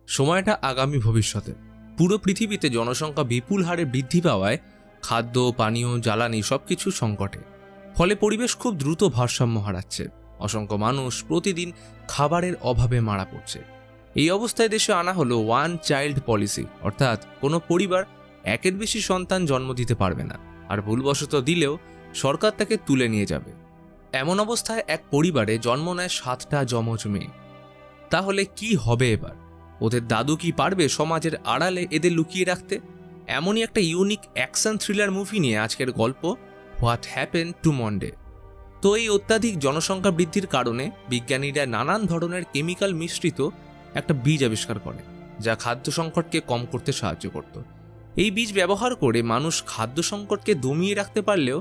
সময়টা আগামী ভবিষ্যতের। পুরো পৃথিবীতে জনসংখ্যা বিপুল হারে বৃদ্ধি পাওয়ায় খাদ্য, পানীয়, জ্বালানি সবকিছু সংকটে। ফলে পরিবেশ খুব দ্রুত ভারসাম্য হারাচ্ছে। অসংখ্য মানুষ প্রতিদিন খাবারের অভাবে মারা পড়ছে। এই অবস্থায় দেশে আনা হলো ওয়ান চাইল্ড পলিসি, অর্থাৎ কোনো পরিবার একের বেশি সন্তান জন্ম দিতে পারবে না, আর ভুলবশত দিলেও সরকার তাকে তুলে নিয়ে যাবে। এমন অবস্থায় এক পরিবারে জন্ম নেয় 7টা যমজ মেয়ে। তাহলে কি হবে এবার? ওদের দাদু কি পারবে সমাজের আড়ালে এদের লুকিয়ে রাখতে? এমনই একটা ইউনিক অ্যাকশন থ্রিলার মুভি নিয়ে আজকের গল্প, হোয়াট হ্যাপেন টু মন্ডে। তো এই অত্যাধিক জনসংখ্যা বৃদ্ধির কারণে বিজ্ঞানীরা নানান ধরনের কেমিক্যাল মিশ্রিত একটা বীজ আবিষ্কার করে, যা খাদ্য সংকটকে কম করতে সাহায্য করত। এই বীজ ব্যবহার করে মানুষ খাদ্য সংকটকে দমিয়ে রাখতে পারলেও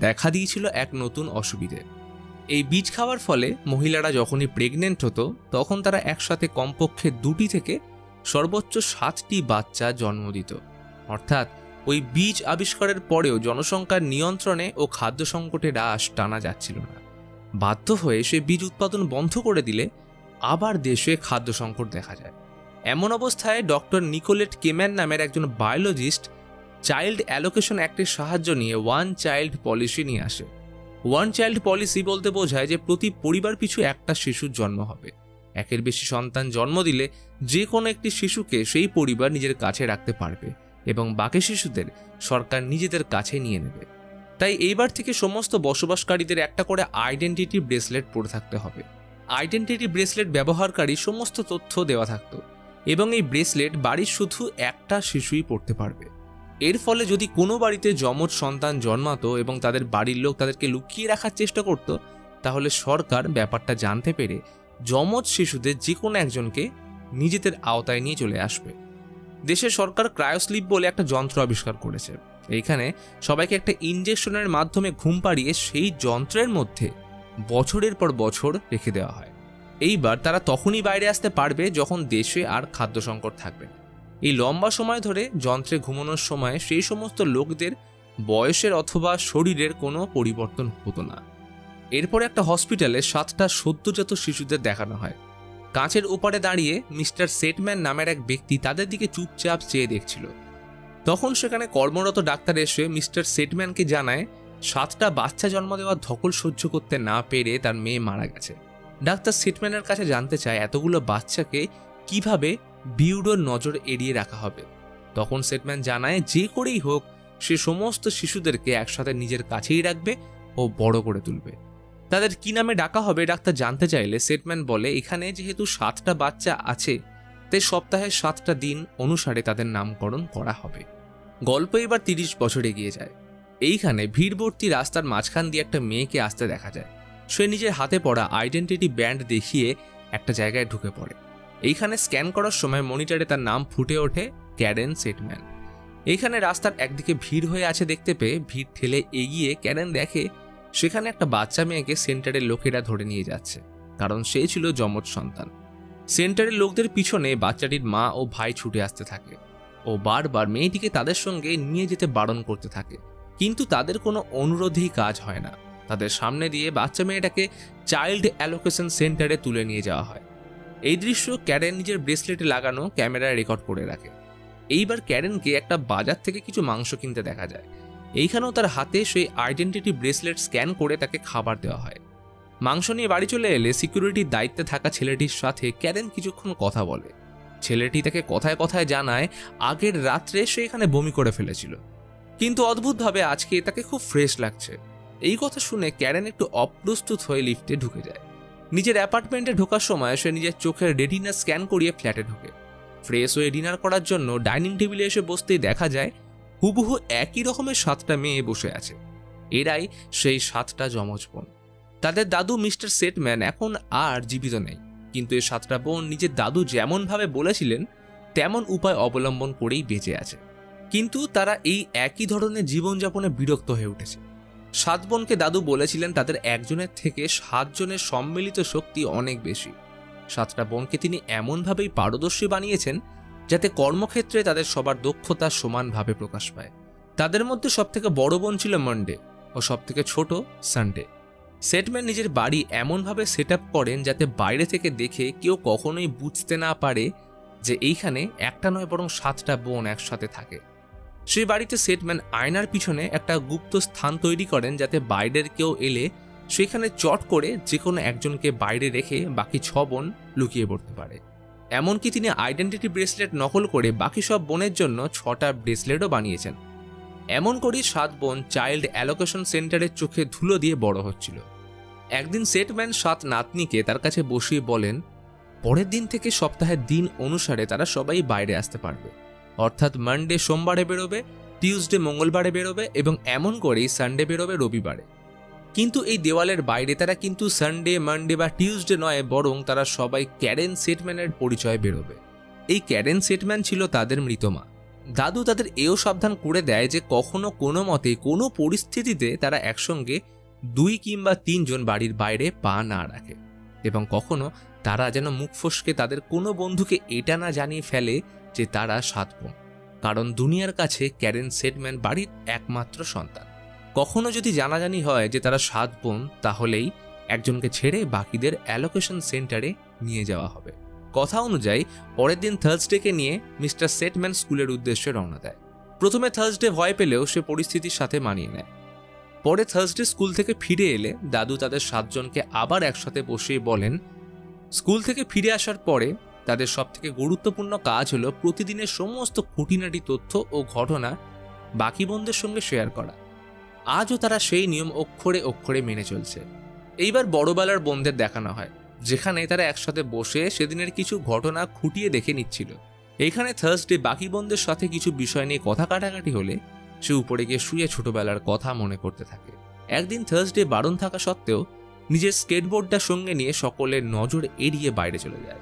দেখা দিয়েছিল এক নতুন অসুবিধে। এই বীজ খাওয়ার ফলে মহিলারা যখনই প্রেগনেন্ট হতো, তখন তারা একসাথে কমপক্ষে 2টি থেকে সর্বোচ্চ 7টি বাচ্চা জন্ম দিত। অর্থাৎ ওই বীজ আবিষ্কারের পরেও জনসংখ্যার নিয়ন্ত্রণে ও খাদ্য সংকটে হ্রাস টানা যাচ্ছিল না। বাধ্য হয়ে সে বীজ উৎপাদন বন্ধ করে দিলে আবার দেশে খাদ্য সংকট দেখা যায়। এমন অবস্থায় ডক্টর নিকোলেট কেম্যান নামের একজন বায়োলজিস্ট চাইল্ড অ্যালোকেশন অ্যাক্টের সাহায্য নিয়ে ওয়ান চাইল্ড পলিসি নিয়ে আসে। ওয়ান চাইল্ড পলিসি বলতে বোঝায় যে প্রতি পরিবার পিছু একটা শিশুর জন্ম হবে। একের বেশি সন্তান জন্ম দিলে যে কোনো একটি শিশুকে সেই পরিবার নিজের কাছে রাখতে পারবে এবং বাকি শিশুদের সরকার নিজেদের কাছে নিয়ে নেবে। তাই এইবার থেকে সমস্ত বসবাসকারীদের একটা করে আইডেন্টিটি ব্রেসলেট পরে থাকতে হবে। আইডেন্টিটি ব্রেসলেট ব্যবহারকারী সমস্ত তথ্য দেওয়া থাকতো এবং এই ব্রেসলেট বাড়ির শুধু একটা শিশুই পড়তে পারবে। এর ফলে যদি কোনো বাড়িতে যমজ সন্তান জন্মাতো এবং তাদের বাড়ির লোক তাদেরকে লুকিয়ে রাখার চেষ্টা করত, তাহলে সরকার ব্যাপারটা জানতে পেরে যমজ শিশুদের যে কোনো একজনকে নিজেদের আওতায় নিয়ে চলে আসবে। দেশের সরকার ক্রায়োস্লিপ বলে একটা যন্ত্র আবিষ্কার করেছে। এইখানে সবাইকে একটা ইনজেকশনের মাধ্যমে ঘুম পাড়িয়ে সেই যন্ত্রের মধ্যে বছরের পর বছর রেখে দেওয়া হয়। এইবার তারা তখনই বাইরে আসতে পারবে যখন দেশে আর খাদ্য সংকট থাকবে না। এই লম্বা সময় ধরে যন্ত্রে ঘুমানোর সময় সেই সমস্ত লোকদের বয়সের অথবা শরীরের কোনো পরিবর্তন হতো না। এরপরে একটা হসপিটালে 7টা সদ্যজাত শিশুদের দেখানো হয়। কাঁচের ওপারে দাঁড়িয়ে মিস্টার সেটম্যান নামের এক ব্যক্তি তাদের দিকে চুপচাপ চেয়ে দেখছিল। তখন সেখানে কর্মরত ডাক্তার এসে মিস্টার সেটম্যানকে জানায় 7টা বাচ্চা জন্ম দেওয়ার ধকল সহ্য করতে না পেরে তার মেয়ে মারা গেছে। ডাক্তার সেটম্যানের কাছে জানতে চায় এতগুলো বাচ্চাকে কিভাবে বিউরোর নজর এড়িয়ে রাখা হবে। তখন সেটম্যান জানায় যে করেই হোক সে সমস্ত শিশুদেরকে একসাথে নিজের কাছেই রাখবে ও বড় করে তুলবে। তাদের কি নামে ডাকা হবে ডাক্তার জানতে চাইলে সেটম্যান বলে এখানে যেহেতু 7টা বাচ্চা আছে, তাই সপ্তাহে 7টা দিন অনুসারে তাদের নামকরণ করা হবে। গল্প এবার 30 বছর এগিয়ে যায়। এইখানে ভিড়ভর্তি রাস্তার মাঝখান দিয়ে একটা মেয়েকে আসতে দেখা যায়। সে নিজের হাতে পড়া আইডেন্টিটি ব্যান্ড দেখিয়ে একটা জায়গায় ঢুকে পড়ে। এইখানে স্ক্যান করার সময় মনিটরে তার নাম ফুটে ওঠে, ক্যারেন সেটম্যান। এইখানে রাস্তার একদিকে ভিড় হয়ে আছে দেখতে পেয়ে ভিড় ঠেলে এগিয়ে ক্যারেন দেখে সেখানে একটা বাচ্চা মেয়েকে সেন্টারের লোকেরা ধরে নিয়ে যাচ্ছে, কারণ সে ছিল যমজ সন্তান। সেন্টারের লোকদের পিছনে বাচ্চাটির মা ও ভাই ছুটে আসতে থাকে ও বারবার মেয়েটিকে তাদের সঙ্গে নিয়ে যেতে বারণ করতে থাকে, কিন্তু তাদের কোনো অনুরোধেই কাজ হয় না। তাদের সামনে দিয়ে বাচ্চা মেয়েটাকে চাইল্ড অ্যালোকেশন সেন্টারে তুলে নিয়ে যাওয়া হয়। এই দৃশ্য ক্যারেন নিজের ব্রেসলেটে লাগানো ক্যামেরায় রেকর্ড করে রাখে। এইবার ক্যারেনকে একটা বাজার থেকে কিছু মাংস কিনতে দেখা যায়। এইখানেও তার হাতে সেই আইডেন্টিটি ব্রেসলেট স্ক্যান করে তাকে খাবার দেওয়া হয়। মাংস নিয়ে বাড়ি চলে এলে সিকিউরিটির দায়িত্বে থাকা ছেলেটির সাথে ক্যারেন কিছুক্ষণ কথা বলে। ছেলেটি তাকে কথায় কথায় জানায় আগের রাত্রে সে এখানে বমি করে ফেলেছিল, কিন্তু অদ্ভুতভাবে আজকে তাকে খুব ফ্রেশ লাগছে। এই কথা শুনে ক্যারেন একটু অপ্রস্তুত হয়ে লিফটে ঢুকে যায়। নিজের অ্যাপার্টমেন্টে ঢোকার সময় সে নিজের চোখের রেটিনা স্ক্যান করিয়ে ফ্ল্যাটে ঢোকে। ফ্রেশ হয়ে ডিনার করার জন্য ডাইনিং টেবিলে এসে বসতেই দেখা যায় হুবহু একই রকমের 7টা মেয়ে বসে আছে। এরাই সেই 7টা যমজ বোন। তাদের দাদু মিস্টার সেটম্যান এখন আর জীবিত নেই, কিন্তু এই 7টা বোন নিজের দাদু যেমনভাবে বলেছিলেন তেমন উপায় অবলম্বন করেই বেঁচে আছে। কিন্তু তারা এই একই ধরনের জীবনযাপনে বিরক্ত হয়ে উঠেছে। 7 বোনকে দাদু বলেছিলেন তাদের একজনের থেকে 7 জনের সম্মিলিত শক্তি অনেক বেশি। 7টা বোনকে তিনি এমনভাবেই পারদর্শী বানিয়েছেন যাতে কর্মক্ষেত্রে তাদের সবার দক্ষতা সমানভাবে প্রকাশ পায়। তাদের মধ্যে সবথেকে বড় বোন ছিল মন্ডে ও সবথেকে ছোট সানডে। সেটম্যান নিজের বাড়ি এমনভাবে সেট আপ করেন যাতে বাইরে থেকে দেখে কেউ কখনোই বুঝতে না পারে যে এইখানে একটা নয় বরং 7টা বোন একসাথে থাকে। সেই বাড়িতে সেটম্যান আয়নার পিছনে একটা গুপ্ত স্থান তৈরি করেন, যাতে বাইরের কেউ এলে সেখানে চট করে যে কোনো একজনকে বাইরে রেখে বাকি 6 বোন লুকিয়ে পড়তে পারে। এমনকি তিনি আইডেন্টিটি ব্রেসলেট নকল করে বাকি সব বোনের জন্য 6টা ব্রেসলেটও বানিয়েছেন। এমন করেই 7 বোন চাইল্ড অ্যালোকেশন সেন্টারের চোখে ধুলো দিয়ে বড় হচ্ছিল। একদিন সেটম্যান 7 নাতনিকে তার কাছে বসিয়ে বলেন, পরের দিন থেকে সপ্তাহের দিন অনুসারে তারা সবাই বাইরে আসতে পারবে, অর্থাৎ মানডে সোমবারে বেরোবে, টিউসডে মঙ্গলবারে বেরোবে এবং এমন করেই সানডে বেরোবে রবিবারে। কিন্তু এই দেওয়ালের বাইরে তারা কিন্তু সানডে, মানডে বা টিউসডে নয়, বরং তারা সবাই ক্যারেন সেটম্যানের পরিচয় বেরোবে। এই ক্যারেন সেটম্যান ছিল তাদের মৃত মা। দাদু তাদের এও সাবধান করে দেয় যে কখনো কোনো মতে কোনো পরিস্থিতিতে তারা একসঙ্গে 2 কিংবা 3 জন বাড়ির বাইরে পা না রাখে, এবং কখনো তারা যেন মুখ ফসকে তাদের কোনো বন্ধুকে এটা না জানিয়ে ফেলে যে তারা 7 বোন, কারণ দুনিয়ার কাছে ক্যারেন সেটম্যান বাড়ির একমাত্র সন্তান। কখনো যদি জানাজানি হয় যে তারা 7 বোন, তাহলেই একজনকে ছেড়ে বাকিদের অ্যালোকেশন সেন্টারে নিয়ে যাওয়া হবে। কথা অনুযায়ী পরের দিন থার্সডেকে নিয়ে মিস্টার সেটম্যান স্কুলের উদ্দেশ্যে রওনা দেয়। প্রথমে থার্সডে ভয় পেলেও সে পরিস্থিতির সাথে মানিয়ে নেয়। পরে থার্সডে স্কুল থেকে ফিরে এলে দাদু তাদের 7 জনকে আবার একসাথে বসিয়ে বলেন, স্কুল থেকে ফিরে আসার পরে তাদের সবথেকে গুরুত্বপূর্ণ কাজ হলো প্রতিদিনের সমস্ত খুঁটিনাটি তথ্য ও ঘটনা বাকি বোনদের সঙ্গে শেয়ার করা। আজও তারা সেই নিয়ম অক্ষরে অক্ষরে মেনে চলছে। এইবার বড়বেলার বোনদের দেখানো হয়, যেখানে তারা একসাথে বসে সেদিনের কিছু ঘটনা খুঁটিয়ে দেখে নিচ্ছিল। এইখানে থার্সডে বাকি বোনদের সাথে কিছু বিষয় নিয়ে কথা কাটাকাটি হলে সে উপরে গিয়ে শুয়ে ছোটবেলার কথা মনে করতে থাকে। একদিন থার্সডে বারণ থাকা সত্ত্বেও নিজের স্কেটবোর্ডটা সঙ্গে নিয়ে সকলের নজর এড়িয়ে বাইরে চলে যায়।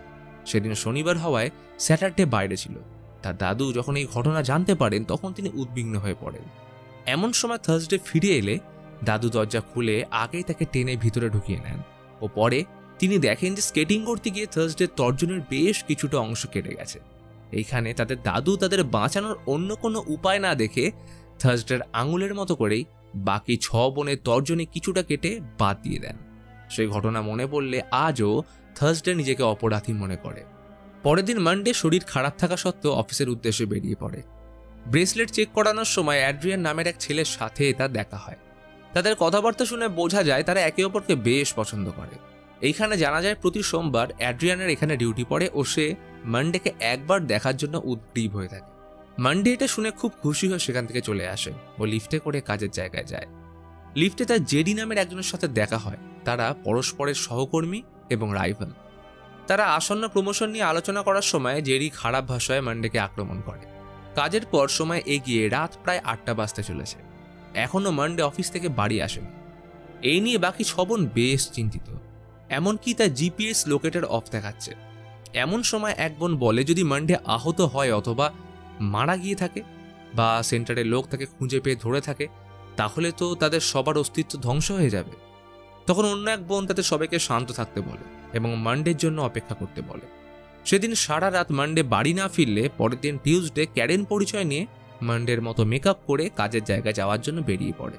সেদিন শনিবার হওয়ায় স্যাটারডে বাইরে ছিল। তার দাদু যখন এই ঘটনা জানতে পারেন তখন তিনি উদ্বিগ্ন হয়ে পড়েন। এমন সময় থার্সডে ফিরে এলে দাদু দরজা খুলে আগেই তাকে টেনে ভিতরে ঢুকিয়ে নেন ও পরে তিনি দেখেন যে স্কেটিং করতে গিয়ে থার্সডের তর্জনের বেশ কিছুটা অংশ কেটে গেছে। এইখানে তাদের দাদু তাদের বাঁচানোর অন্য কোনো উপায় না দেখে থার্সডের আঙুলের মতো করেই বাকি 6 বোনের তর্জনী কিছুটা কেটে বাদ দিয়ে দেন। সেই ঘটনা মনে পড়লে আজও থার্সডে নিজেকে অপরাধী মনে করে। পরের দিন মানডে শরীর খারাপ থাকা সত্ত্বেও অফিসের উদ্দেশ্যে বেরিয়ে পড়ে। ব্রেসলেট চেক করানোর সময় অ্যাড্রিয়ান নামের এক ছেলের সাথে তার দেখা হয়। তাদের কথাবার্তা শুনে বোঝা যায় তারা একে অপরকে বেশ পছন্দ করে। এইখানে জানা যায় প্রতি সোমবার অ্যাড্রিয়ানের এখানে ডিউটি পড়ে ও সে মানডেকে একবার দেখার জন্য উদ্গ্রীব হয়ে থাকে। মানডে এটা শুনে খুব খুশি হয়ে সেখান থেকে চলে আসে ও লিফটে করে কাজের জায়গায় যায়। লিফটে তার জেডি নামের একজনের সাথে দেখা হয়। তারা পরস্পরের সহকর্মী এবং রাইভাল। তারা আসন্ন প্রমোশন নিয়ে আলোচনা করার সময় জেডি খারাপ ভাষায় মানডেকে আক্রমণ করে। কাজের পর সময় এগিয়ে রাত প্রায় 8টা বাজতে চলেছে। এখনও মানডে অফিস থেকে বাড়ি আসেনি। এই নিয়ে বাকি 6 বোন বেশ চিন্তিত। এমনকি তার জিপিএস লোকেটার অফ দেখাচ্ছে। এমন সময় এক বোন বলে যদি মানডে আহত হয় অথবা মারা গিয়ে থাকে বা সেন্টারের লোক তাকে খুঁজে পেয়ে ধরে থাকে, তাহলে তো তাদের সবার অস্তিত্ব ধ্বংস হয়ে যাবে। তখন অন্য এক বোন তাদের সবাইকে শান্ত থাকতে বলে এবং মানডের জন্য অপেক্ষা করতে বলে। সেদিন সারা রাত মানডে বাড়ি না ফিরলে পরের দিন টিউসডে ক্যারেন পরিচয় নিয়ে মানডের মতো মেকআপ করে কাজের জায়গায় যাওয়ার জন্য বেরিয়ে পড়ে।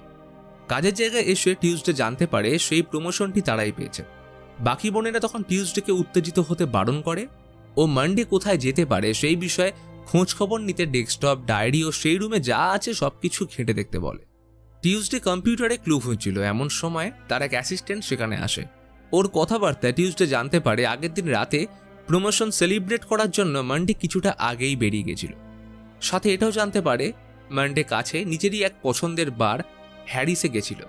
কাজের জায়গায় এসে টিউসডে জানতে পারে সেই প্রমোশনটি তারাই পেয়েছে। বাকি বোনেরা তখন টিউসডেকে উত্তেজিত হতে বারণ করে ও মানডে কোথায় যেতে পারে সেই বিষয়ে খোঁজ খবর নিতে ডেস্কটপ, ডায়েরি ও সেই রুমে যা আছে সবকিছু ঘেঁটে দেখতে বলে। টিউসডে কম্পিউটারে ক্লু খুঁজছিল। এমন সময় তার এক অ্যাসিস্ট্যান্ট সেখানে আসে। ওর কথাবার্তায় টিউসডে জানতে পারে আগের দিন রাতে প্রমোশন সেলিব্রেট করার জন্য মানডে কিছুটা আগেই বেরিয়ে গেছিল। সাথে এটাও জানতে পারে মানডে কাছে নিজেরই এক পছন্দের বার হ্যারিসে গেছিল।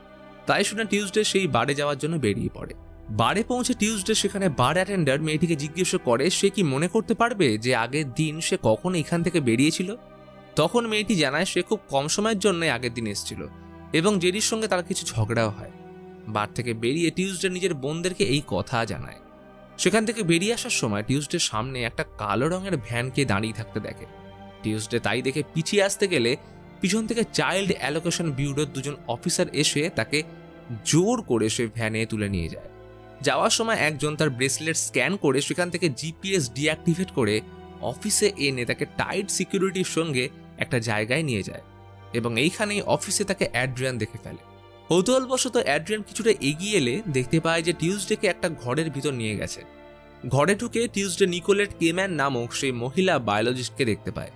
তাই শুনে টিউসডে সেই বারে যাওয়ার জন্য বেরিয়ে পড়ে। বারে পৌঁছে টিউসডে সেখানে বার অ্যাটেন্ডার মেয়েটিকে জিজ্ঞেস করে সে কি মনে করতে পারবে যে আগের দিন সে কখন এখান থেকে বেরিয়েছিল। তখন মেয়েটি জানায় সে খুব কম সময়ের জন্য আগের দিন এসেছিল এবং জেরির সঙ্গে তার কিছু ঝগড়াও হয়। বার থেকে বেরিয়ে টিউসডে নিজের বোনদেরকে এই কথা জানায়। সেখান থেকে বেরিয়ে আসার সময় টিউসডের সামনে একটা কালো রঙের ভ্যানকে দাঁড়িয়ে থাকতে দেখে। টিউসডে তাই দেখে পিছিয়ে আসতে গেলে পিছন থেকে চাইল্ড অ্যালোকেশন ব্যুরোর 2 জন অফিসার এসে তাকে জোর করে সে ভ্যানে তুলে নিয়ে যায়। যাওয়ার সময় একজন তার ব্রেসলেট স্ক্যান করে সেখান থেকে জিপিএস ডিঅ্যাক্টিভেট করে অফিসে এনে তাকে টাইট সিকিউরিটির সঙ্গে একটা জায়গায় নিয়ে যায় এবং এইখানেই অফিসে তাকে অ্যাড্রিয়ান দেখে ফেলে। কৌতূহলবশত অ্যাড্রিয়ান কিছুটা এগিয়ে এলে দেখতে পায় যে টিউসডেকে একটা ঘরের ভিতর নিয়ে গেছে। ঘরে ঢুকে টিউসডে নিকোলেট কেম্যান নামক সেই মহিলা বায়োলজিস্টকে দেখতে পায়।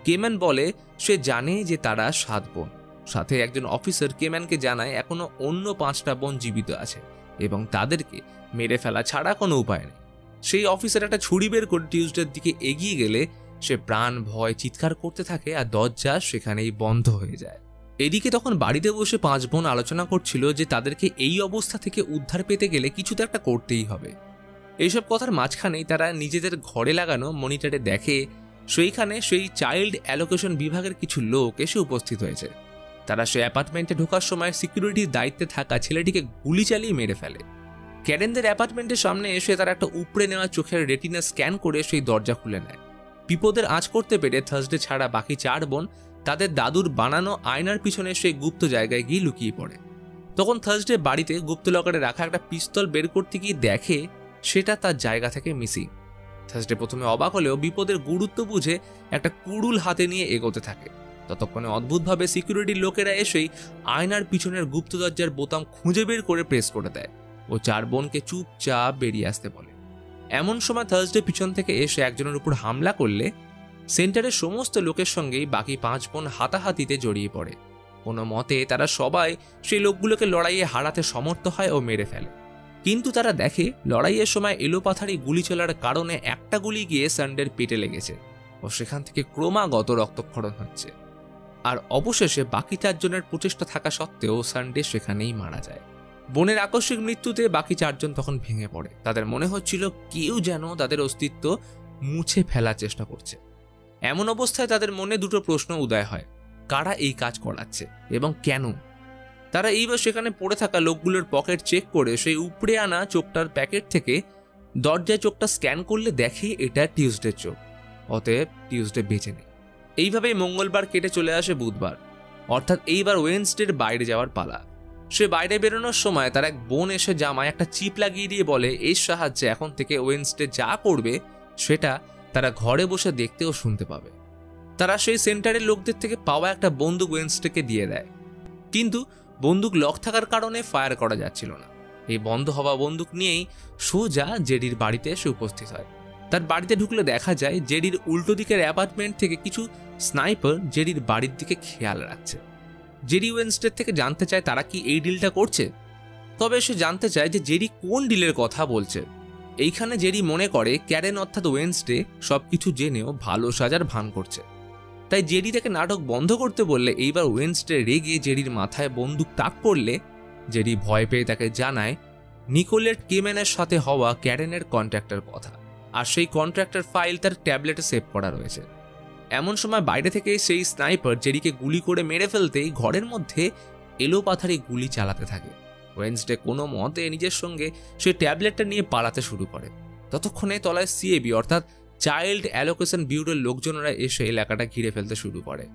কেম্যান বলে সে জানে যে তারা 7 বোন। সাথে একজন অফিসার কেম্যানকে জানায় এখনো অন্য 5টা বোন জীবিত আছে এবং তাদেরকে মেরে ফেলা ছাড়া কোনো উপায় নেই। সেই অফিসার একটা ছুরি বের করে টিউসডের দিকে এগিয়ে গেলে সে প্রাণ ভয় চিৎকার করতে থাকে আর দরজা সেখানেই বন্ধ হয়ে যায়। এদিকে তখন বাড়িতে বসে 5 বোন আলোচনা করছিল যে তাদেরকে এই অবস্থা থেকে উদ্ধার পেতে গেলে কিছু তো একটা করতেই হবে। এইসব কথার মাঝখানেই তারা নিজেদের ঘরে লাগানো মনিটরে দেখে সেইখানে সেই চাইল্ড অ্যালোকেশন বিভাগের কিছু লোক এসে উপস্থিত হয়েছে। তারা সেই অ্যাপার্টমেন্টে ঢোকার সময় সিকিউরিটির দায়িত্বে থাকা ছেলেটিকে গুলি চালিয়ে মেরে ফেলে। ক্যারেনদের অ্যাপার্টমেন্টের সামনে এসে তারা একটা উপড়ে নেওয়া চোখের রেটিনা স্ক্যান করে সেই দরজা খুলে নেয়। বিপদের আঁচ করতে পেরে থার্সডে ছাড়া বাকি 4 বোন তাদের দাদুর বানানো আয়নার পিছনে সেই গুপ্ত জায়গায় গিয়ে লুকিয়ে পড়ে। তখন থার্সডে বাড়িতে গুপ্ত লকারে রাখা একটা পিস্তল বের করতে গিয়ে দেখে সেটা তার জায়গা থেকে মিসিং। থার্সডে প্রথমে অবাক হলেও বিপদের গুরুত্ব বুঝে একটা কুড়ুল হাতে নিয়ে এগোতে থাকে। ততক্ষণে অদ্ভুতভাবে সিকিউরিটির লোকেরা এসেই আয়নার পিছনের গুপ্ত দরজার বোতাম খুঁজে বের করে প্রেস করে দেয় ও 4 বোনকে চুপচাপ বেরিয়ে আসতে বলে। এমন সময় থার্সডে পিছন থেকে এসে একজনের উপর হামলা করলে সেন্টারের সমস্ত লোকের সঙ্গেই বাকি 5 বোন হাতাহাতিতে জড়িয়ে পড়ে। কোনো মতে তারা সবাই সেই লোকগুলোকে লড়াইয়ে হারাতে সমর্থ হয় ও মেরে ফেলে। কিন্তু তারা দেখে লড়াইয়ের সময় এলোপাথারি গুলি চলার কারণে একটা গুলি গিয়ে সানডের পেটে লেগেছে ও সেখান থেকে ক্রমাগত রক্তক্ষরণ হচ্ছে। আর অবশেষে বাকি 4 জনের প্রচেষ্টা থাকা সত্ত্বেও সানডে সেখানেই মারা যায়। বোনের আকস্মিক মৃত্যুতে বাকি 4 জন তখন ভেঙে পড়ে। তাদের মনে হচ্ছিল কেউ যেন তাদের অস্তিত্ব মুছে ফেলার চেষ্টা করছে। এমন অবস্থায় তাদের মনে 2টো প্রশ্ন উদয় হয়, কারা এই কাজ করাচ্ছে এবং কেন। তারা এইবার সেখানে পড়ে থাকা লোকগুলোর পকেট চেক করে সেই উপড়ে আনা চোখটার প্যাকেট থেকে দরজায় চোখটা স্ক্যান করলে দেখে এটা টিউসডের চোখ। অতএব টিউসডে বেঁচে নেই। এইভাবেই মঙ্গলবার কেটে চলে আসে বুধবার, অর্থাৎ এইবার ওয়েডনেসডের বাইরে যাওয়ার পালা। সে বাইরে বেরোনোর সময় তার এক বোন এসে জামায় একটা চিপ লাগিয়ে দিয়ে বলে এর সাহায্যে এখন থেকে ওয়েডনেসডে যা করবে সেটা তারা ঘরে বসে দেখতে ও শুনতে পাবে। তারা সেই সেন্টারের লোকদের থেকে পাওয়া একটা বন্দুক ওয়েডনেসডেকে দিয়ে দেয়, কিন্তু বন্দুক লক থাকার কারণে ফায়ার করা যাচ্ছিল না। এই বন্ধ হওয়া বন্দুক নিয়েই সোজা জেডির বাড়িতে এসে উপস্থিত হয়। তার বাড়িতে ঢুকলে দেখা যায় জেডির উল্টো দিকের অ্যাপার্টমেন্ট থেকে কিছু স্নাইপার জেডির বাড়ির দিকে খেয়াল রাখছে। জেডি ওয়েডনেসডে থেকে জানতে চায় তারা কি এই ডিলটা করছে। তবে সে জানতে চায় যে জেডি কোন ডিলের কথা বলছে। এইখানে জেডি মনে করে ক্যারেন অর্থাৎ ওয়েডনেসডে সবকিছু জেনেও ভালো সাজার ভান করছে। তাই জেডি তাকে নাটক বন্ধ করতে বললে এইবার ওয়েডনেসডে রেগে জেডির মাথায় বন্দুক তাক করলে জেডি ভয় পেয়ে তাকে জানায় নিকোলেট কেম্যানের সাথে হওয়া ক্যারেনের কন্ট্রাক্টের কথা, আর সেই কন্ট্রাক্টের ফাইল তার ট্যাবলেটে সেভ করা রয়েছে। এমন সময় বাইরে থেকে সেই স্নাইপার জেডিকে গুলি করে মেরে ফেলতেই ঘরের মধ্যে এলোপাথারি গুলি চালাতে থাকে। ওয়েডনেসডে কোনো মতে নিজের সঙ্গে সেই ট্যাবলেটটা নিয়ে পালাতে শুরু করে। ততক্ষণে তলায় সিএবি অর্থাৎ চাইল্ড অ্যালোকেশন ব্যুরোর লোকজনেরা এসে এলাকাটা ঘিরে ফেলতে শুরু করে।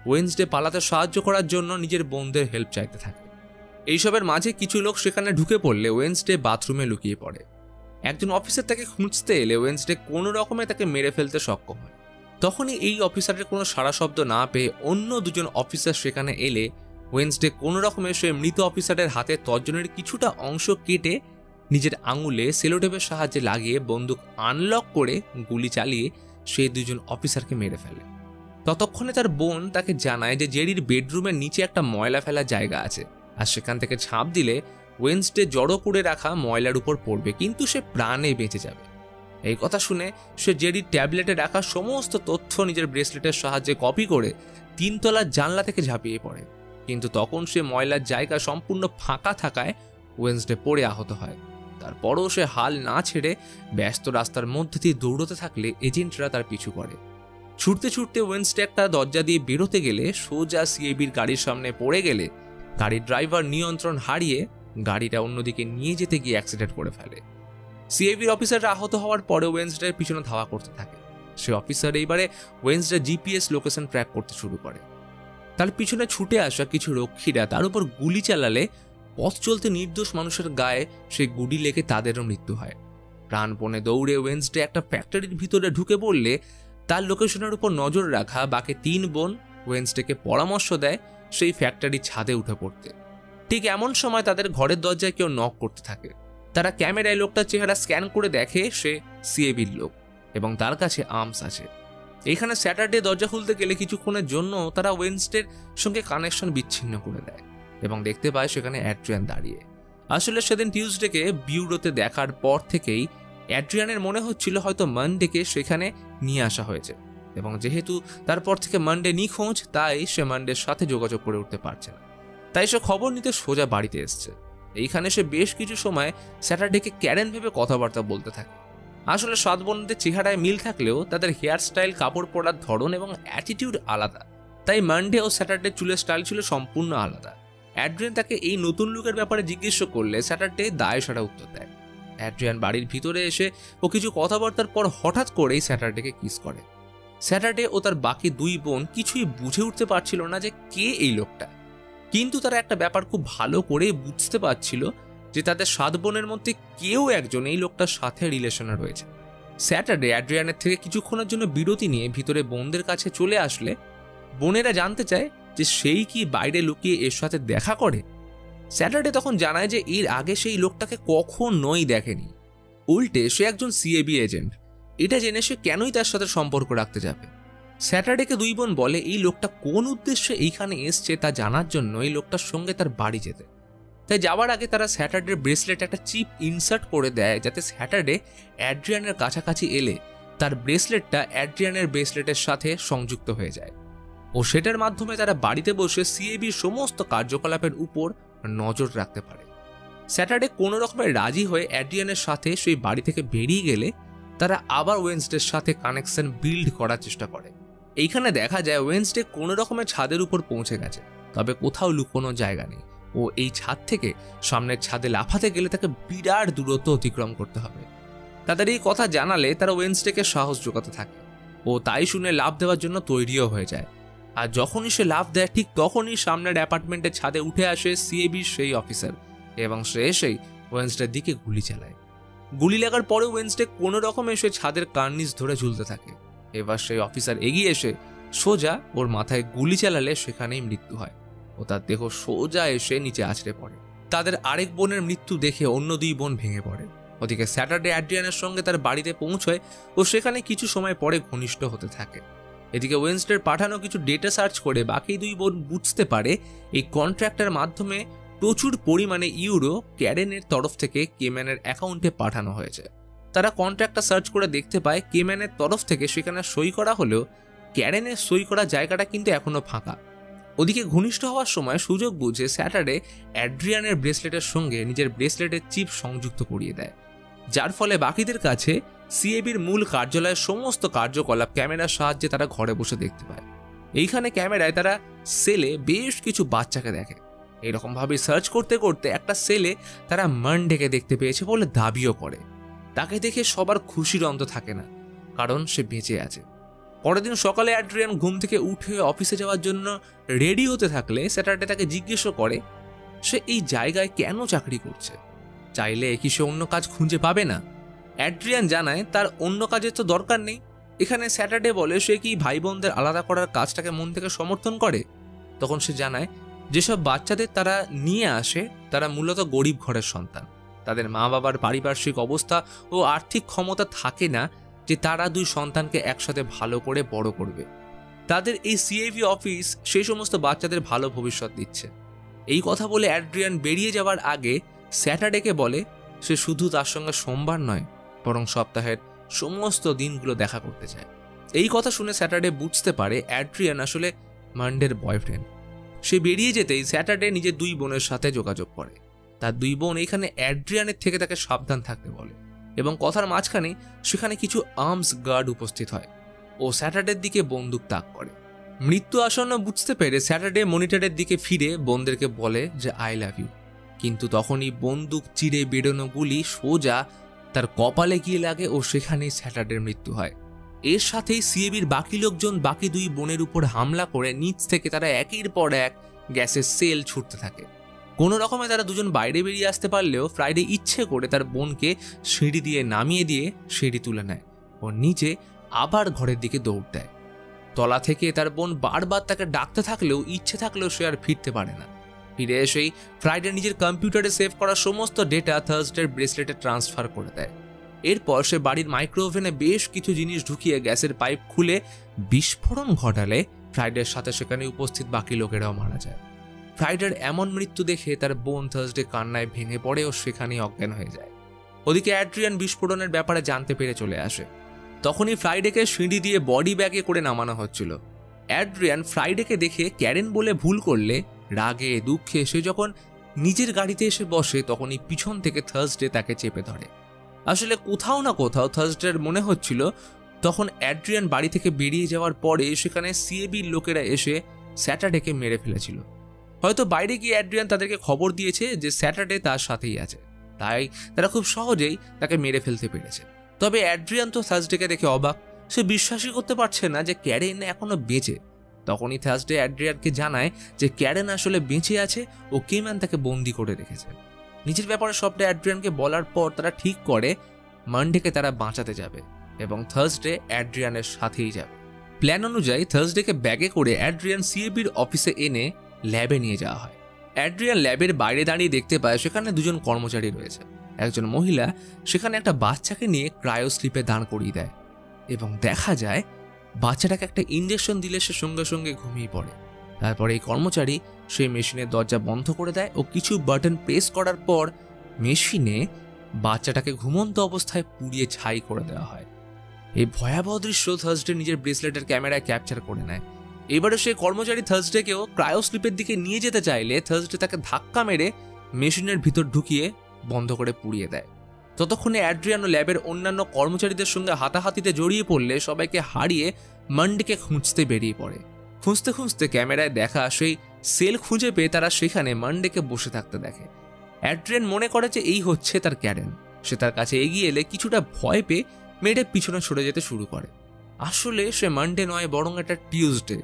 ওয়েডনেসডে পালাতে সাহায্য করার জন্য নিজের বোনদের হেল্প চাইতে থাকে। এইসবের মাঝে কিছু লোক সেখানে ঢুকে পড়লে ওয়েডনেসডে বাথরুমে লুকিয়ে পড়ে। একজন অফিসার তাকে খুঁজতে এলে ওয়েডনেসডে কোনো রকমে তাকে মেরে ফেলতে সক্ষম হয়। তখনই এই অফিসারের কোনো সাড়া শব্দ না পেয়ে অন্য 2 জন অফিসার সেখানে এলে ওয়েডনেসডে কোনো রকমে সে মৃত অফিসারের হাতে তর্জনের কিছুটা অংশ কেটে নিজের আঙুলে সেলোটেপের সাহায্যে লাগিয়ে বন্দুক আনলক করে গুলি চালিয়ে সেই 2 জন অফিসারকে মেরে ফেলে। ততক্ষণে তার বোন তাকে জানায় যে জেডির বেডরুমের নিচে একটা ময়লা ফেলার জায়গা আছে, আর সেখান থেকে ঝাঁপ দিলে ওয়েডনেসডে জড়ো করে রাখা ময়লার উপর পড়বে, কিন্তু সে প্রাণে বেঁচে যাবে। এই কথা শুনে সে জেডির ট্যাবলেটে রাখা সমস্ত তথ্য নিজের ব্রেসলেটের সাহায্যে কপি করে 3 তলার জানলা থেকে ঝাঁপিয়ে পড়ে। কিন্তু তখন সে ময়লার জায়গা সম্পূর্ণ ফাঁকা থাকায় ওয়েডনেসডে পড়ে আহত হয়। তারপরও সে হাল না ছেড়ে ব্যস্ত রাস্তার মধ্যে দিয়ে দৌড়তে থাকলে এজেন্টরা তার পিছু করে। ছুটতে ছুটতে ওয়েডনেসডে একটা দরজা দিয়ে বেরোতে গেলে সোজা সিএবির গাড়ির সামনে পড়ে গেলে গাড়ির ড্রাইভার নিয়ন্ত্রণ হারিয়ে গাড়িটা অন্যদিকে নিয়ে যেতে গিয়ে অ্যাক্সিডেন্ট করে ফেলে। সিএবির অফিসাররা আহত হওয়ার পরে ওয়েডনেসডের পিছনে ধাওয়া করতে থাকে। সে অফিসার এইবারে ওয়েডনেসডে জিপিএস লোকেশন ট্র্যাক করতে শুরু করে। তার পিছনে ছুটে আসা কিছু রক্ষীরা তার উপর গুলি চালালে পথ চলতে নির্দোষ মানুষের গায়ে সেই গুলি লেগে তাদেরও মৃত্যু হয়। প্রাণপণে দৌড়ে ওয়েডনেসডে একটা ফ্যাক্টরির ভিতরে ঢুকে পড়লে তার লোকেশনের উপর নজর রাখা বাকি 3 বোন ওয়েডনেসডেকে পরামর্শ দেয় সেই ফ্যাক্টরির ছাদে উঠে পড়তে। ঠিক এমন সময় তাদের ঘরের দরজায় কেউ নক করতে থাকে। তারা ক্যামেরায় লোকটার চেহারা স্ক্যান করে দেখে সে সিএবির লোক এবং তার কাছে আর্মস আছে। এখানে স্যাটারডে দরজা খুলতে গেলে কিছুক্ষণের জন্য তারা ওয়েডনেসডের সঙ্গে কানেকশন বিচ্ছিন্ন করে দেয় এবং দেখতে পায় সেখানে অ্যাড্রিয়ান দাঁড়িয়ে। আসলে সেদিন টিউসডেকে বিউরোতে দেখার পর থেকেই অ্যাড্রিয়ানের মনে হচ্ছিল হয়তো মানডেকে সেখানে নিয়ে আসা হয়েছে এবং যেহেতু তারপর থেকে মানডে নিখোঁজ, তাই সে মানডের সাথে যোগাযোগ করে উঠতে পারছে না। তাই সে খবর নিতে সোজা বাড়িতে এসছে। এইখানে সে বেশ কিছু সময় স্যাটারডেকে ক্যারেন ভেবে কথাবার্তা বলতে থাকে। আসলে 7 বোনদের চেহারায় মিল থাকলেও তাদের হেয়ার স্টাইল, কাপড় পরার ধরন এবং অ্যাটিটিউড আলাদা, তাই মানডে ও স্যাটারডে চুলের স্টাইল ছিল সম্পূর্ণ আলাদা। অ্যাড্রিয়ান তাকে এই নতুন লুকের ব্যাপারে জিজ্ঞেস করলে স্যাটারডে দায় সারা উত্তর দেয়। অ্যাড্রিয়ান বাড়ির ভিতরে এসে ও কিছু কথাবার্তার পর হঠাৎ করেই স্যাটারডেকে কিস করে। স্যাটারডে ও তার বাকি 2 বোন কিছুই বুঝে উঠতে পারছিল না যে কে এই লোকটা, কিন্তু তারা একটা ব্যাপার খুব ভালো করে বুঝতে পারছিল যে তাদের 7 বোনের মধ্যে কেউ একজন এই লোকটার সাথে রিলেশনে রয়েছে। স্যাটারডে অ্যাড্রিয়ানের থেকে কিছুক্ষণের জন্য বিরতি নিয়ে ভিতরে বোনদের কাছে চলে আসলে বোনেরা জানতে চায় যে সেই কি বাইরে লুকিয়ে এর সাথে দেখা করে। স্যাটারডে তখন জানায় যে এর আগে সেই লোকটাকে কখনোই দেখেনি, উল্টে সে একজন সিএবি এজেন্ট। এটা জেনে সে কেনই তার সাথে সম্পর্ক রাখতে যাবে। স্যাটারডেকে 2 বোন বলে এই লোকটা কোন উদ্দেশ্যে এইখানে এসছে তা জানার জন্য এই লোকটার সঙ্গে তার বাড়ি যেতে। তাই যাওয়ার আগে তারা স্যাটারডের ব্রেসলেটে একটা চিপ ইনসার্ট করে দেয় যাতে স্যাটারডে অ্যাড্রিয়ানের কাছাকাছি এলে তার ব্রেসলেটটা অ্যাড্রিয়ানের ব্রেসলেটের সাথে সংযুক্ত হয়ে যায় ও সেটার মাধ্যমে তারা বাড়িতে বসে সিএবির সমস্ত কার্যকলাপের উপর নজর রাখতে পারে। স্যাটারডে কোনো রকমের রাজি হয়ে অ্যাড্রিয়ানের সাথে সেই বাড়ি থেকে বেরিয়ে গেলে তারা আবার ওয়েডনেসডের সাথে কানেকশন বিল্ড করার চেষ্টা করে। এইখানে দেখা যায় ওয়েডনেসডে কোনো রকমের ছাদের উপর পৌঁছে গেছে, তবে কোথাও লুকোনো জায়গা নেই ও এই ছাদ থেকে সামনের ছাদে লাফাতে গেলে তাকে বিরাট দূরত্ব অতিক্রম করতে হবে। তাদের এই কথা জানালে তারা ওয়েডনেসডেকে সাহস জোগাতে থাকে ও তাই শুনে লাফ দেওয়ার জন্য তৈরিও হয়ে যায়। আর যখনই সে লাফ দেয় ঠিক তখনই সামনের অ্যাপার্টমেন্টের ছাদে উঠে আসে সিএবির সেই অফিসার এবং সে এসেই ওয়েডনেসডের দিকে গুলি চালায়। গুলি লাগার পরে ওয়েডনেসডে কোনো রকমে সে ছাদের কার্নিস ধরে ঝুলতে থাকে। এবার সেই অফিসার এগিয়ে এসে সোজা ওর মাথায় গুলি চালালে সেখানেই মৃত্যু হয় ও তার দেহ সোজা এসে নিচে আছড়ে পড়ে। তাদের আরেক বোনের মৃত্যু দেখে অন্য 2 বোন ভেঙে পড়ে। ওদিকে স্যাটারডে অ্যাড্রিয়ানের সঙ্গে তার বাড়িতে পৌঁছয় ও সেখানে কিছু সময় পরে ঘনিষ্ঠ হতে থাকে। এদিকে ওয়েডনেসডের পাঠানো কিছু ডেটা সার্চ করে বাকি 2 বোন বুঝতে পারে এই কন্ট্রাক্টের মাধ্যমে প্রচুর পরিমাণে ইউরো ক্যারেনের তরফ থেকে কেম্যানের অ্যাকাউন্টে পাঠানো হয়েছে। তারা কন্ট্রাক্টটা সার্চ করে দেখতে পায় কেম্যানের তরফ থেকে সেখানে সই করা হলেও ক্যারেনের সই করা জায়গাটা কিন্তু এখনো ফাঁকা। ওদিকে ঘনিষ্ঠ হওয়ার সময় সুযোগ বুঝে স্যাটারডে অ্যাড্রিয়ানের ব্রেসলেটের সঙ্গে নিজের ব্রেসলেটের চিপ সংযুক্ত করিয়ে দেয়, যার ফলে বাকিদের কাছে সিএবির মূল কার্যালয়ের সমস্ত কার্যকলাপ ক্যামেরার সাহায্যে তারা ঘরে বসে দেখতে পায়। এইখানে ক্যামেরায় তারা সেলে বেশ কিছু বাচ্চাকে দেখে। এরকমভাবে সার্চ করতে করতে একটা সেলে তারা মানডেকে দেখতে পেয়েছে বলে দাবিও করে। তাকে দেখে সবার খুশির অন্ত থাকে না, কারণ সে বেঁচে আছে। পরের দিন সকালে অ্যাড্রিয়ান ঘুম থেকে উঠে অফিসে যাওয়ার জন্য রেডি হতে থাকলে স্যাটারডে তাকে জিজ্ঞেসও করে সে এই জায়গায় কেন চাকরি করছে, চাইলে কি সে অন্য কাজ খুঁজে পাবে না। অ্যাড্রিয়ান জানায় তার অন্য কাজের তো দরকার নেই। এখানে স্যাটারডে বলে সে কি ভাই বোনদের আলাদা করার কাজটাকে মন থেকে সমর্থন করে। তখন সে জানায় যেসব বাচ্চাদের তারা নিয়ে আসে তারা মূলত গরিব ঘরের সন্তান। তাদের মা বাবার পারিপার্শ্বিক অবস্থা ও আর্থিক ক্ষমতা থাকে না যে তারা 2 সন্তানকে একসাথে ভালো করে বড় করবে। তাদের এই সিএভি অফিস সেই সমস্ত বাচ্চাদের ভালো ভবিষ্যৎ দিচ্ছে। এই কথা বলে অ্যাড্রিয়ান বেরিয়ে যাওয়ার আগে স্যাটারডেকে বলে সে শুধু তার সঙ্গে সোমবার নয় বরং সপ্তাহের সমস্ত দিনগুলো দেখা করতে চায়। এই কথা শুনে স্যাটারডে বুঝতে পারে অ্যাড্রিয়ান আসলে মানডের বয়ফ্রেন্ড। সে বেরিয়ে যেতেই স্যাটারডে নিজের 2 বোনের সাথে যোগাযোগ করে। তার 2 বোন এখানে অ্যাড্রিয়ানের থেকে তাকে সাবধান থাকতে বলে এবং কথার মাঝখানে সেখানে কিছু আর্মস গার্ড উপস্থিত হয় ও স্যাটারডের দিকে বন্দুক তাক করে। মৃত্যু আসন্ন বুঝতে পেরে স্যাটারডে মনিটরের দিকে ফিরে বোনদেরকে বলে যে আই লাভ ইউ, কিন্তু তখনই বন্দুক চিরে বেরোনো গুলি সোজা তার কপালে গিয়ে লাগে ও সেখানেই স্যাটারডের মৃত্যু হয়। এর সাথেই সিএবির বাকি লোকজন বাকি 2 বোনের উপর হামলা করে নিচ থেকে তারা একের পর এক গ্যাসের সেল ছুটতে থাকে। কোনো রকমে তারা 2জন বাইরে বেরিয়ে আসতে পারলেও ফ্রাইডে ইচ্ছে করে তার বোনকে সিঁড়ি দিয়ে নামিয়ে দিয়ে সিঁড়ি তুলে নেয় ও নিচে আবার ঘরের দিকে দৌড় দেয়। তলা থেকে তার বোন বারবার তাকে ডাকতে থাকলেও ইচ্ছে থাকলেও সে আর ফিরতে পারে না। ফিরে এসেই ফ্রাইডে নিজের কম্পিউটারে সেভ করা সমস্ত ডেটা থার্সডের ব্রেসলেটে ট্রান্সফার করে দেয়। এরপর সে বাড়ির মাইক্রো ওভেনে বেশ কিছু জিনিস ঢুকিয়ে গ্যাসের পাইপ খুলে বিস্ফোরণ ঘটালে ফ্রাইডের সাথে সেখানে উপস্থিত বাকি লোকেরাও মারা যায়। ফ্রাইডের এমন মৃত্যু দেখে তার বোন থার্সডে কান্নায় ভেঙে পড়ে ও সেখানেই অজ্ঞান হয়ে যায়। ওদিকে অ্যাড্রিয়ান বিস্ফোরণের ব্যাপারে জানতে পেরে চলে আসে। তখনই ফ্রাইডেকে সিঁড়ি দিয়ে বডি ব্যাগে করে নামানো হচ্ছিল। অ্যাড্রিয়ান ফ্রাইডেকে দেখে ক্যারেন বলে ভুল করলে রাগে দুঃখে সে যখন নিজের গাড়িতে এসে বসে তখনই পিছন থেকে থার্সডে তাকে চেপে ধরে। আসলে কোথাও না কোথাও থার্সডের মনে হচ্ছিল তখন অ্যাড্রিয়ান বাড়ি থেকে বেরিয়ে যাওয়ার পরে সেখানে সিএবির লোকেরা এসে স্যাটারডেকে মেরে ফেলেছিল। হয়তো বাইরে গিয়ে অ্যাড্রিয়ান তাদেরকে খবর দিয়েছে যে স্যাটারডে তার সাথেই আছে, তাই তারা খুব সহজেই তাকে মেরে ফেলতে পেরেছে। তবে অ্যাড্রিয়ান তো থার্সডেকে দেখে অবাক, সে বিশ্বাসই করতে পারছে না যে ক্যারেন এখনো বেঁচে। তখনই থার্সডে অ্যাড্রিয়ানকে জানায় যে ক্যারেন আসলে বেঁচে আছে ও কেম্যান তাকে বন্দি করে রেখেছে। নিজের ব্যাপারে সবটা অ্যাড্রিয়ানকে বলার পর তারা ঠিক করে মানডেকে তারা বাঁচাতে যাবে এবং থার্সডে অ্যাড্রিয়ানের সাথেই যাবে। প্ল্যান অনুযায়ী থার্সডেকে ব্যাগে করে অ্যাড্রিয়ান সিএবির অফিসে এনে ল্যাবে নিয়ে যাওয়া হয়। অ্যাড্রিয়ান ল্যাবের বাইরে দাঁড়িয়ে দেখতে পায় সেখানে দুজন কর্মচারী রয়েছে। একজন মহিলা সেখানে একটা বাচ্চাকে নিয়ে ক্রায়ো স্লিপে দাঁড় করিয়ে দেয় এবং দেখা যায় বাচ্চাটাকে একটা ইঞ্জেকশন দিলে সে সঙ্গে সঙ্গে ঘুমিয়ে পড়ে। তারপর এই কর্মচারী সেই মেশিনের দরজা বন্ধ করে দেয় ও কিছু বাটন প্রেস করার পর মেশিনে বাচ্চাটাকে ঘুমন্ত অবস্থায় পুড়িয়ে ছাই করে দেওয়া হয়। এই ভয়াবহ দৃশ্য থার্সডে নিজের ব্রেসলেটের ক্যামেরায় ক্যাপচার করে নেয়। এবারে সেই কর্মচারী থার্সডেকেও ক্রায়ো স্লিপের দিকে নিয়ে যেতে চাইলে থার্সডে তাকে ধাক্কা মেরে মেশিনের ভিতর ঢুকিয়ে বন্ধ করে পুড়িয়ে দেয়। ততক্ষণে অ্যাড্রিয়ান ও ল্যাবের অন্যান্য কর্মচারীদের সঙ্গে হাতাহাতিতে জড়িয়ে পড়লে সবাইকে হারিয়ে মান্ডেকে খুঁজতে বেরিয়ে পড়ে। খুঁজতে খুঁজতে ক্যামেরায় দেখা সেই সেল খুঁজে পেয়ে তারা সেখানে মান্ডেকে বসে থাকতে দেখে। অ্যাড্রিয়ান মনে করে যে এই হচ্ছে তার ক্যারেন। সে তার কাছে এগিয়ে এলে কিছুটা ভয় পেয়ে মেয়েটা পিছনে সরে যেতে শুরু করে। আসলে সে মানডে নয় বরং এটা টিউসডে।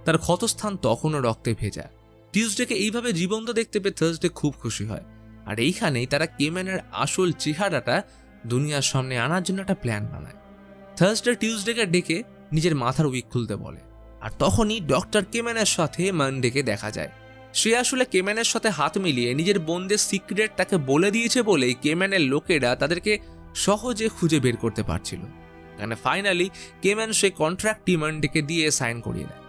তার ক্ষতস্থান তখনও রক্তে ভেজা। টিউসডেকে এইভাবে জীবন্ত দেখতে পেয়ে থার্সডে খুব খুশি হয়। আর এইখানেই তারা কেম্যানের আসল চেহারাটা দুনিয়ার সামনে আনার জন্য একটা প্ল্যান বানায়। থার্সডে টিউসডেকে ডেকে নিজের মাথার উইক খুলতে বলে। আর তখনই ডক্টর কেম্যানের সাথে মানডেকে দেখা যায়। সে আসলে কেম্যানের সাথে হাত মিলিয়ে নিজের বোনদের সিক্রেট তাকে বলে দিয়েছে বলেই কেম্যানের লোকেরা তাদেরকে সহজে খুঁজে বের করতে পারছিল। কারণ ফাইনালি কেম্যান সেই কন্ট্রাক্টটি মানডেকে দিয়ে সাইন করিয়ে দেয়।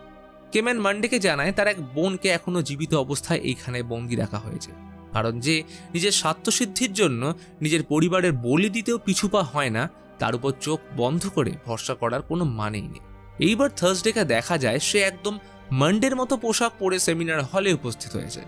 কেম্যান মানডেকে জানায় তার এক বোনকে এখনো জীবিত অবস্থায় এইখানে বন্দি রাখা হয়েছে, কারণ যে নিজের স্বার্থসিদ্ধির জন্য নিজের পরিবারের বলি দিতেও পিছুপা হয় না, তার উপর চোখ বন্ধ করে ভরসা করার কোনো মানেই নেই। এইবার থার্সডেকে দেখা যায় সে একদম মানডের মতো পোশাক পরে সেমিনার হলে উপস্থিত হয়েছে।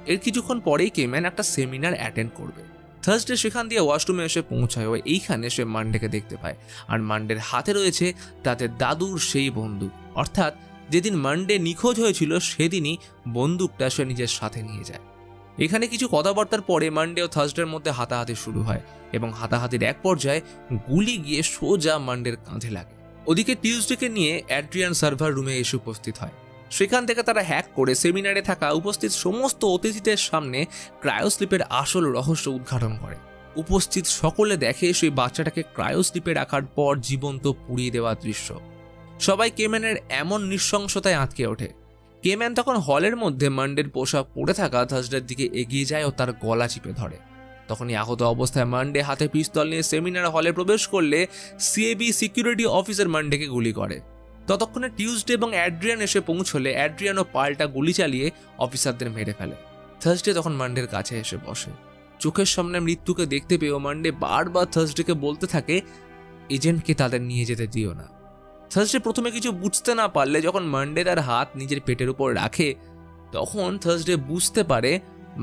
এর কিছুক্ষণ পরেই কেম্যান একটা সেমিনার অ্যাটেন্ড করবে। থার্সডে সেখান দিয়ে ওয়াশরুমে এসে পৌঁছায় ও এইখানে সে মানডেকে দেখতে পায়। আর মানডের হাতে রয়েছে তাদের দাদুর সেই বন্দুক, অর্থাৎ যেদিন মানডে নিখোঁজ হয়েছিল সেদিনই বন্দুকটা সে নিজের সাথে নিয়ে যায়। এখানে কিছু কথাবার্তার পরে মানডে ও থার্সডের মধ্যে হাতাহাতি শুরু হয় এবং হাতাহাতির এক পর্যায়ে গুলি গিয়ে সোজা মানডের কাঁধে লাগে। ওদিকে টিউসডেকে নিয়ে অ্যাড্রিয়ান সার্ভার রুমে এসে উপস্থিত হয়। সেখান থেকে তারা হ্যাক করে সেমিনারে থাকা উপস্থিত সমস্ত অতিথিদের সামনে ক্রায়োস্লিপের আসল রহস্য উদ্ঘাটন করে। উপস্থিত সকলে দেখে সেই বাচ্চাটাকে ক্রায়োস্লিপে রাখার পর জীবন্ত পুড়িয়ে দেওয়া দৃশ্য। সবাই কেম্যানের এমন নৃশংসতায় আটকে ওঠে। কেম্যান তখন হলের মধ্যে মানডের পোশাক পরে থাকা থার্সডের দিকে এগিয়ে যায় ও তার গলা চিপে ধরে। তখনই আহত অবস্থায় মানডে হাতে পিস্তল নিয়ে সেমিনার হলে প্রবেশ করলে সিএবি সিকিউরিটি অফিসার মানডেকে গুলি করে। ততক্ষণে টিউসডে এবং অ্যাড্রিয়ান এসে পৌঁছলে অ্যাড্রিয়ানও পাল্টা গুলি চালিয়ে অফিসারদের মেরে ফেলে। থার্সডে তখন মানডের কাছে এসে বসে। চোখের সামনে মৃত্যুকে দেখতে পেয়েও মানডে বারবার থার্সডেকে বলতে থাকে এজেন্টকে তাদের নিয়ে যেতে দিও না। থার্সডে প্রথমে কিছু বুঝতে না পারলে যখন মানডে তার হাত নিজের পেটের উপর রাখে তখন থার্সডে বুঝতে পারে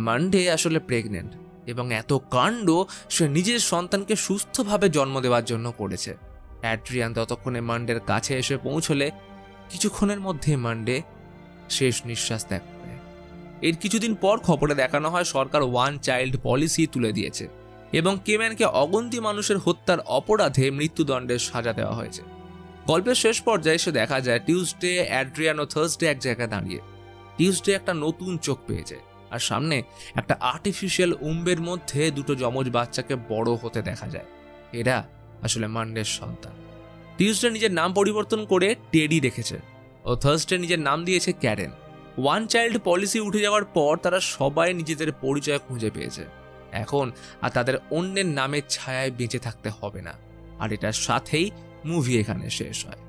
মানডে আসলে প্রেগনেন্ট এবং এত কাণ্ড সে নিজের সন্তানকে সুস্থভাবে জন্ম দেওয়ার জন্য করেছে। অ্যাড্রিয়ান ততক্ষণে মানডের কাছে এসে পৌঁছলে কিছুক্ষণের মধ্যে মানডে শেষ নিঃশ্বাস ত্যাগ করে। এর কিছুদিন পর খবরে দেখানো হয় সরকার ওয়ান চাইল্ড পলিসি তুলে দিয়েছে এবং কেম্যানকে অগন্তি মানুষের হত্যার অপরাধে মৃত্যুদণ্ডের সাজা দেওয়া হয়েছে। গল্পের শেষ পর্যায়ে এসে দেখা যায় টিউসডে, অ্যাড্রিয়ান ও থার্সডে এক জায়গায় দাঁড়িয়ে। টিউসডে একটা নতুন চোখ পেয়েছে আর সামনে একটা আর্টিফিশিয়াল উম্বের মধ্যে দুটো যমজ বাচ্চাকে বড় হতে দেখা যায়। এরা আসলে মানডের সন্তান। টিউসডে নিজের নাম পরিবর্তন করে টেডি রেখেছে ও থার্সডে নিজের নাম দিয়েছে ক্যারেন। ওয়ান চাইল্ড পলিসি উঠে যাওয়ার পর তারা সবাই নিজেদের পরিচয় খুঁজে পেয়েছে। এখন আর তাদের অন্যের নামের ছায়ায় বেঁচে থাকতে হবে না। আর এটার সাথেই মুভি এখানে শেষ হয়।